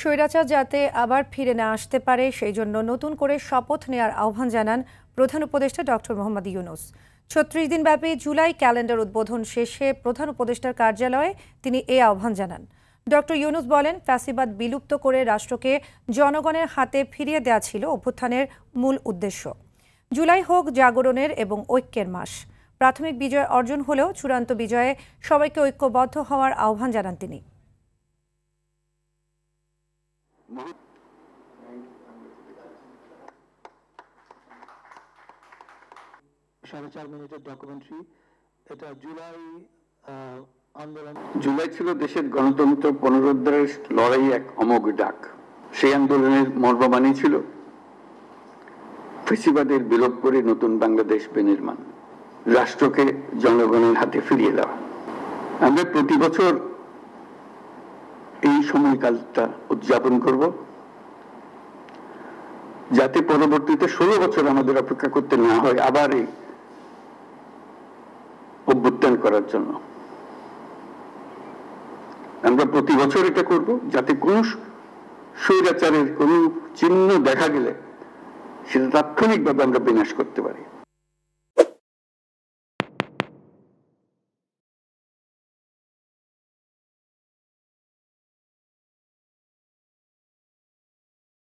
স্বৈরাচার যাতে আবার ফিরে না আসতে পারে সেই জন্য নতুন করে শপথ নেওয়ার আহ্বান জানান প্রধান উপদেষ্টা ডক্টর মোহাম্মদ ইউনূস। ৩৬ দিনব্যাপী জুলাই ক্যালেন্ডার উদ্বোধন শেষে প্রধান উপদেষ্টার কার্যালয়ে তিনি এই আহ্বান জানান। ডক্টর ইউনূস বলেন, ফ্যাসিবাদ বিলুপ্ত করে রাষ্ট্রকে জনগণের হাতে ফিরিয়ে দেওয়া ছিল অভ্যুত্থানের মূল উদ্দেশ্য। জুলাই হোক জাগরণের এবং ঐক্যের মাস। প্রাথমিক বিজয় অর্জন হলেও চূড়ান্ত বিজয়ে সবাইকে ঐক্যবদ্ধ হওয়ার আহ্বান জানান তিনি। জুলাই ছিল দেশের গণতন্ত্র পুনরুদ্ধারের লড়াই এক অমোঘ ডাক। সেই আন্দোলনের মর্মবাণী ছিল ফ্যাসিবাদের বিলোপ করে নতুন বাংলাদেশ বিনির্মাণ, রাষ্ট্রকে জনগণের হাতে ফিরিয়ে দেওয়া। আমরা প্রতি বছর এই সময়কালটা উদযাপন করব, যাতে পরবর্তীতে 16 বছর আমাদের অপেক্ষা করতে না হয় আবার এই অভ্যুত্থান করার জন্য। আমরা প্রতি বছর এটা করব, যাতে কোন স্বৈরাচারের কোন চিহ্ন দেখা গেলে সেটা তাৎক্ষণিকভাবে আমরা বিনাশ করতে পারি।